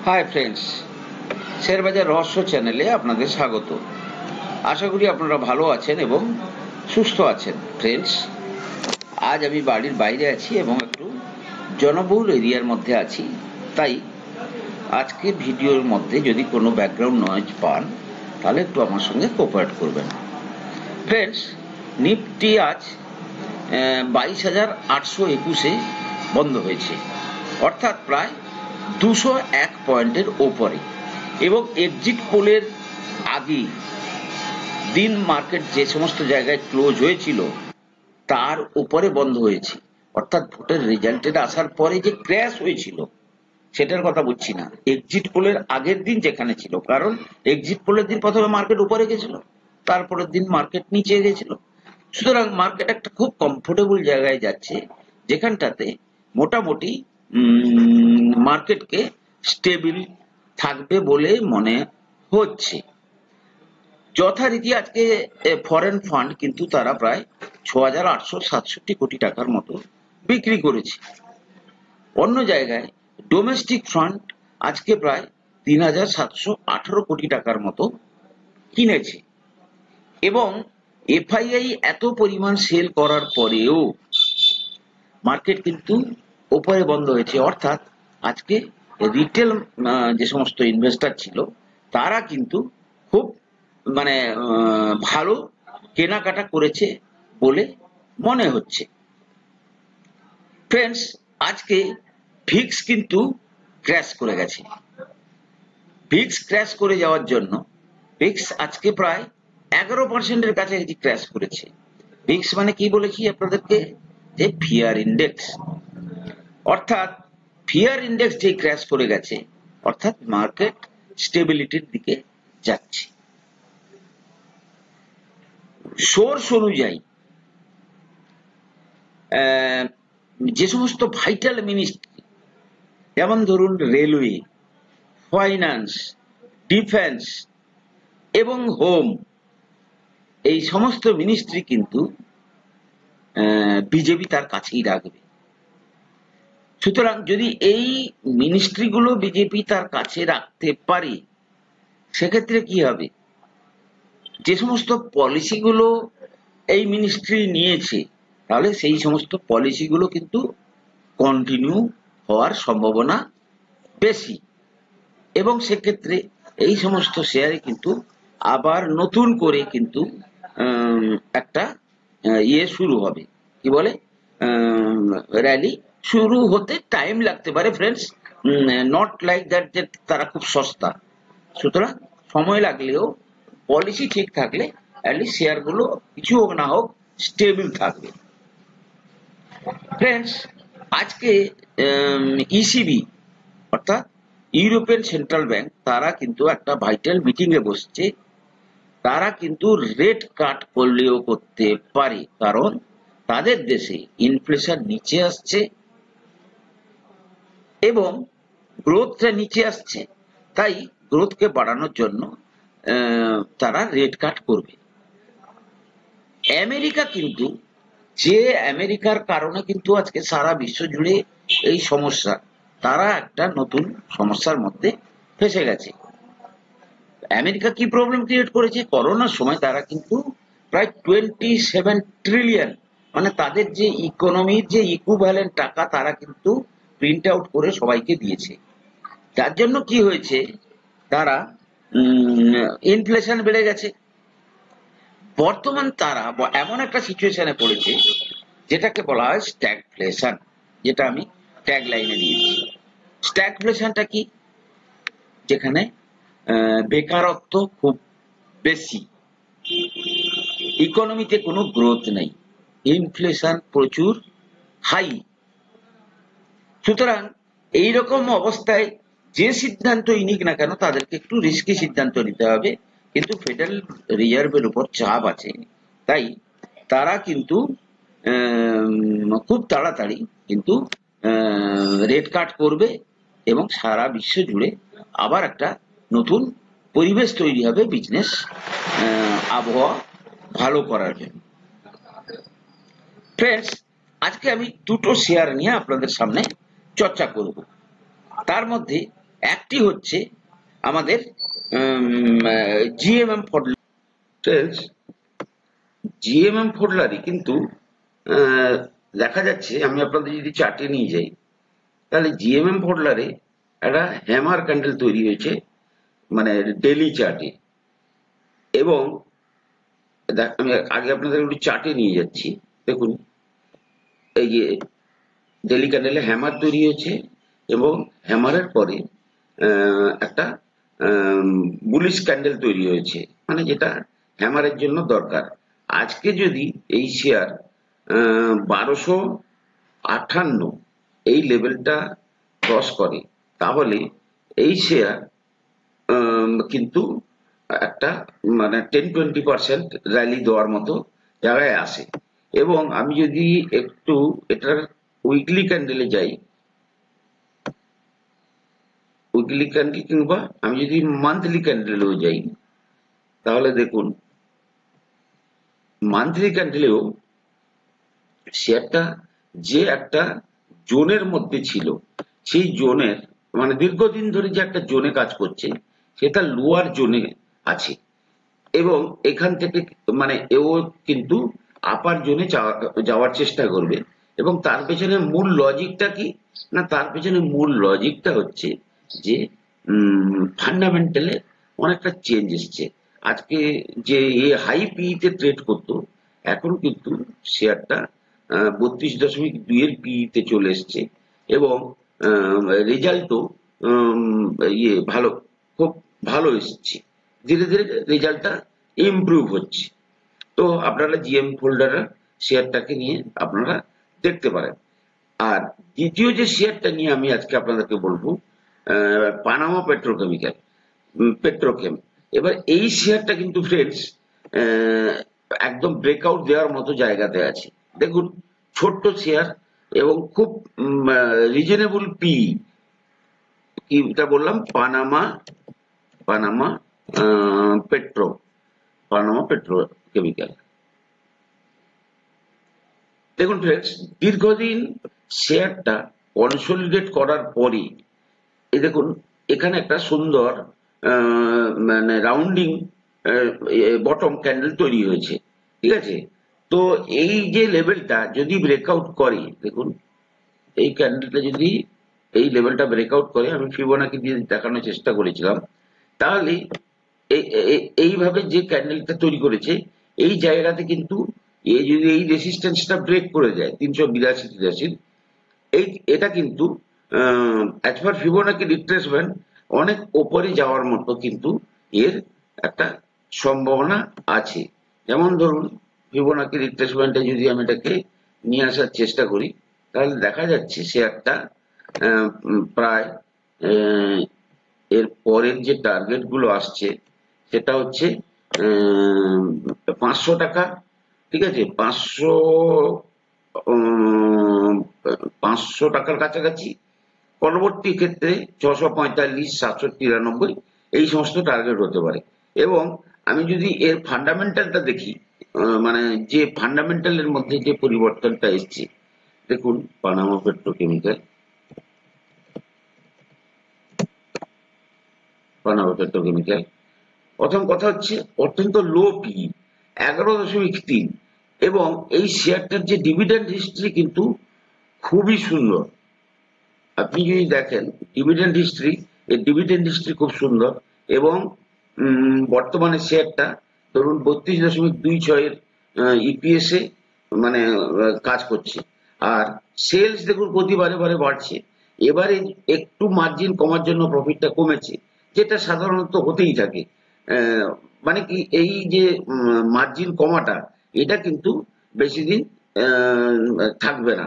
Hi friends, share বাজার রহস্য চ্যানেলে আপনাদের স্বাগত। আশা করি আপনারা ভালো আছেন এবং সুস্থ আছেন। ফ্রেন্ডস, আজ আমি বাড়ির বাইরে আছি এবং একটু জনবহুল এরিয়ার মধ্যে আছি, তাই আজকে ভিডিওর মধ্যে যদি কোনো ব্যাকগ্রাউন্ড নয়েজ পান তাহলে একটু আমার সঙ্গে কোঅপারেট করবেন। ফ্রেন্ডস, নিফটি আজ 22,821-এ বন্ধ হয়েছে, অর্থাৎ প্রায় 201 পয়েন্টের ওপরে, এবং এক্সিট পোলের আগে দিন মার্কেট যে সমস্ত জায়গায় ক্লোজ হয়েছিল তার উপরে বন্ধ হয়েছে। অর্থাৎ ভোটের রেজাল্টের আসার পরে যে ক্র্যাশ হয়েছিল সেটার কথা বলছি না, এক্সিট পোলের আগের দিন যেখানে ছিল। কারণ এক্সিট পোলের দিন প্রথমে মার্কেট উপরে গেছিল, তারপরের দিন মার্কেট নিচে গেছিল। সুতরাং মার্কেট একটা খুব কমফোর্টেবল জায়গায় যাচ্ছে, যেখানটাতে মোটামুটি মার্কেটকে স্টেবল থাকবে বলে মনে হচ্ছে। যথারীতি আজকে ফরেন ফান্ড কিন্তু তারা প্রায় 6,867 কোটি টাকার মতো বিক্রি করেছে। অন্য জায়গায় ডোমেস্টিক ফান্ড আজকে প্রায় 3,718 কোটি টাকার মতো কিনেছে, এবং এফআইআই এত পরিমাণ সেল করার পরেও মার্কেট কিন্তু ওপরে বন্ধ হয়েছে। অর্থাৎ আজকে রিটেল যে সমস্ত ইনভেস্টর ছিল তারা কিন্তু খুব ভালো কেনাকাটা করেছে বলে মনে হচ্ছে। ফ্রেন্ডস, আজকে ভিক্স কিন্তু ক্র্যাশ করে গেছে। ভিক্স ক্র্যাশ করে যাওয়ার জন্য ভিক্স আজকে প্রায় 11%-এর কাছাকাছি ক্র্যাশ করেছে। ভিক্স মানে কি বলেছি আপনাদেরকে, যে ফিয়ার ইন্ডেক্স। অর্থাৎ ফিয়ার ইন্ডেক্স যে ক্র্যাশ করে গেছে, অর্থাৎ মার্কেট স্টেবিলিটির দিকে যাচ্ছে। সোর্স অনুযায়ী যে সমস্ত ভাইটাল মিনিস্ট্রি, যেমন ধরুন রেলওয়ে, ফাইন্যান্স, ডিফেন্স এবং হোম, এই সমস্ত মিনিস্ট্রি কিন্তু বিজেপি তার কাছেই রাখবে। সুতরাং যদি এই মিনিস্ট্রিগুলো বিজেপি তার কাছে রাখতে পারে, সেক্ষেত্রে কি হবে, যে সমস্ত পলিসিগুলো এই মিনিস্ট্রি নিয়েছে তাহলে সেই সমস্ত পলিসিগুলো কিন্তু কন্টিনিউ হওয়ার সম্ভাবনা বেশি, এবং সেক্ষেত্রে এই সমস্ত শেয়ারে কিন্তু আবার নতুন করে কিন্তু একটা শুরু হবে, কি বলে, র্যালি শুরু হতে টাইম লাগতে পারে। ফ্রেন্ডস, নট লাইক দ্যাট যে তারা খুব সস্তা। সুতরাং সময় লাগলেও পলিসি ঠিক থাকলে অ্যাটলিস্ট শেয়ারগুলো কিছু হোক না হোক স্টেবল থাকবে। ফ্রেন্ডস, আজকে ইসিবি অর্থাৎ ইউরোপিয়ান সেন্ট্রাল ব্যাংক তারা কিন্তু একটা ভাইটাল মিটিং এ বসছে। তারা কিন্তু রেট কাট করলেও করতে পারে, কারণ তাদের দেশে ইনফ্লেশন নিচে আসছে এবং গ্রোথটা নিচে আসছে, তাই গ্রোথকে বাড়ানোর জন্য তারা রেট কাট করবে। আমেরিকা কিন্তু, যে আমেরিকার কারণে কিন্তু আজকে সারা বিশ্ব জুড়ে এই সমস্যা, তারা একটা নতুন সমস্যার মধ্যে ফেসে গেছে। আমেরিকা কি প্রবলেম ক্রিয়েট করেছে, করোনার সময় তারা কিন্তু প্রায় 27 ট্রিলিয়ন, মানে তাদের যে ইকোনমির যে ইকুইভ্যালেন্ট টাকা তারা কিন্তু প্রিন্ট আউট করে সবাইকে দিয়েছে। যার জন্য কি হয়েছে, তারা ইনফ্লেশন বেড়ে গেছে। বর্তমান তারা এমন একটা সিচুয়েশনে পড়েছে যেটাকে বলা হয় স্ট্যাগফ্লেশন, যেটা আমি ট্যাগ লাইনে দিয়েছি। স্ট্যাগফ্লেশনটা কি, যেখানে বেকারত্ব খুব বেশি, ইকোনমিতে কোনো গ্রোথ নেই, ইনফ্লেশন প্রচুর হাই। সুতরাং এইরকম অবস্থায় যে সিদ্ধান্তই নিক না কেন তাদেরকে একটু রিস্কি সিদ্ধান্ত নিতে হবে, কিন্তু ফেডারেল রিজার্ভের উপর চাপ আছে, তাই তারা কিন্তু খুব তাড়াতাড়ি কিন্তু রেট কাট করবে এবং সারা বিশ্ব জুড়ে আবার একটা নতুন পরিবেশ তৈরি হবে বিজনেস আবহাওয়া ভালো করার জন্য। ফ্রেন্ডস, আজকে আমি দুটো শেয়ার নিয়ে আপনাদের সামনে চর্চা করব। তার মধ্যে একটি হচ্ছে আমাদের জিএমএম ফডলারি। জিএমএম ফডলারি কিন্তু দেখা যাচ্ছে, আমি আপনাদের যদি চার্টে নিয়ে যাই, তাহলে জিএমএম ফডলারে একটা হ্যামার ক্যান্ডেল তৈরি হয়েছে মানে ডেলি চার্টে। এবং আমি আগে আপনাদের একটু চার্টে নিয়ে যাচ্ছি। দেখুন, এই যে ডেলি ক্যান্ডেলে হ্যামার তৈরি হয়েছে এবং হ্যামারের পরে একটা বুলিশ ক্যান্ডেল তৈরি হয়েছে, মানে যেটা হ্যামারের জন্য দরকার। আজকে যদি এই শেয়ার 1258 এই লেভেলটা ক্রস করে, তাহলে এই শেয়ার কিন্তু একটা মানে 10-20% র্যালি দেওয়ার মতো জায়গায় আসে। এবং আমি যদি একটু এটার উইকলি ক্যান্ডেলে যাই, উইকলি ক্যান্ডেল কিংবা আমি যদি মান্থলি ক্যান্ডেলেও যাই, তাহলে দেখুন মান্থলি ক্যান্ডেলেও শেয়ারটা যে একটা জোনের মধ্যে ছিল, সেই জোনের মানে দীর্ঘদিন ধরে যে একটা জোনে কাজ করছে, সেটা লোয়ার জোনে আছে। এবং এখান থেকে মানে এও কিন্তু আপার জোনে যাওয়ার চেষ্টা করবে। এবং তার পেছনে মূল লজিকটা কি না, তার পেছনে মূল লজিকটা হচ্ছে যে ফান্ডামেন্টালে অনেকটা চেঞ্জ এসছে। আজকে যে হাই পিইতে ট্রেড করতো, এখন কিন্তু শেয়ারটা 32.2 পিইতে চলে এসছে। এবং রেজাল্টও ভালো, খুব ভালো এসছে। ধীরে ধীরে রেজাল্টটা ইমপ্রুভ হচ্ছে। তো আপনারা জিএম ফোল্ডার শেয়ারটাকে নিয়ে আপনারা দেখতে পারেন। আর দ্বিতীয় যে শেয়ারটা নিয়ে আমি আজকে আপনাদেরকে বলবো, পানামা পেট্রোকেমিক্যাল, পেট্রোকেম। এবার এই শেয়ারটা কিন্তু ফ্রেন্ডস একদম ব্রেকআউট দেওয়ার মতো জায়গাতে আছে। দেখুন, ছোট্ট শেয়ার এবং খুব রিজনেবল পি, কিটা বললাম, Panama Panama petro Panama petrochemical. দেখুন ফ্রেন্ডস, দীর্ঘদিন শেয়ারটা কনসলিডেট করার পরে এই দেখুন এখানে একটা সুন্দর মানে রাউন্ডিং বটম ক্যান্ডেল তৈরি হয়েছে, ঠিক আছে। তো এই যে লেভেলটা যদি ব্রেকআউট করে, দেখুন এই ক্যান্ডেলটা যদি এই লেভেলটা ব্রেকআউট করে, আমি ফিবোনাকি দিয়ে দেখানোর চেষ্টা করেছিলাম, তাহলে এইভাবে যে ক্যান্ডেলটা তৈরি করেছে, এই জায়গাতে কিন্তু যদি এই রেসিস্ট্যান্সটা ব্রেক করে যায় 382-83, এটা কিন্তু অ্যাজ পার ফিবোনাকি রিট্রেসমেন্ট অনেক ওপরে যাওয়ার মতো কিন্তু এর একটা সম্ভাবনা আছে। যেমন ধরুন, ফিবোনাকি রিট্রেসমেন্টে যদি আমি এটাকে নিয়ে আসার চেষ্টা করি, তাহলে দেখা যাচ্ছে শেয়ারটা প্রায় এর পরের যে টার্গেট গুলো আসছে, সেটা হচ্ছে 500 টাকা, ঠিক আছে। 500 টাকার কাছাকাছি। পরবর্তী ক্ষেত্রে 645, 793, এই সমস্ত টার্গেট হতে পারে। এবং আমি যদি এর ফান্ডামেন্টালটা দেখি, মানে যে ফান্ডামেন্টালের মধ্যে যে পরিবর্তনটা এসছে, দেখুন পানামা পেট্রোকেমিক্যাল, প্রথম কথা হচ্ছে অত্যন্ত লো পি, 11.3। এবং এই শেয়ারটার যে ডিভিডেন্ড হিস্ট্রি কিন্তু খুবই সুন্দর। আপনি যদি দেখেন ডিভিডেন্ড হিস্ট্রি, এর ডিভিডেন্ড হিস্ট্রি খুব সুন্দর। এবং বর্তমানে শেয়ারটা ধরুন 32.26 এর ইপিএস এ মানে কাজ করছে। আর সেলস দেখুন প্রতি বারে বাড়ছে। এবারে একটু মার্জিন কমার জন্য প্রফিটটা কমেছে, যেটা সাধারণত হতেই থাকে। মানে কি, এই যে মার্জিন কমাটা, এটা কিন্তু বেশি দিন থাকবে না।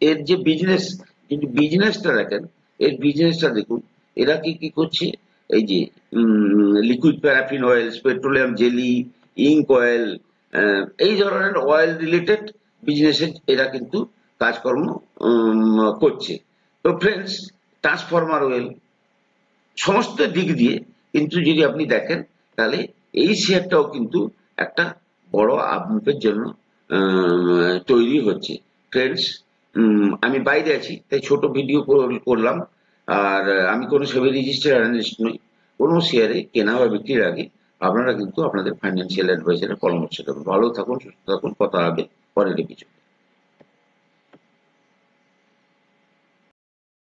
এর যে বিজনেস, যদি বিজনেসটা দেখেন, এর বিজনেসটা দেখুন, এরা কি করছে, এই যে liquid paraffin oil, petroleum jelly, ink oil, এই ধরনের অয়েল রিলেটেড বিজনেসে এরা কিন্তু কাজকর্ম করছে। তো ফ্রেন্ডস, ট্রান্সফরমার অয়েল, সমস্ত দিক দিয়ে কিন্তু যদি আপনি দেখেন, তাহলে এই শেয়ারটাও কিন্তু একটা বড় আপমুভের জন্য তৈরি হচ্ছে। ফ্রেন্ডস, আমি বাইরে আছি, তাই ছোট ভিডিও করলাম। আর আমি কোনো সেবি রেজিস্টার্ড অ্যানালিস্ট নই। কোনো শেয়ারে কেনা বা বিক্রির আগে আপনারা কিন্তু আপনাদের ফাইন্যান্সিয়াল অ্যাডভাইজারের পরামর্শ নেবেন। ভালো থাকুন, সুস্থ থাকুন, কথা হবে পরের এপিসোডে।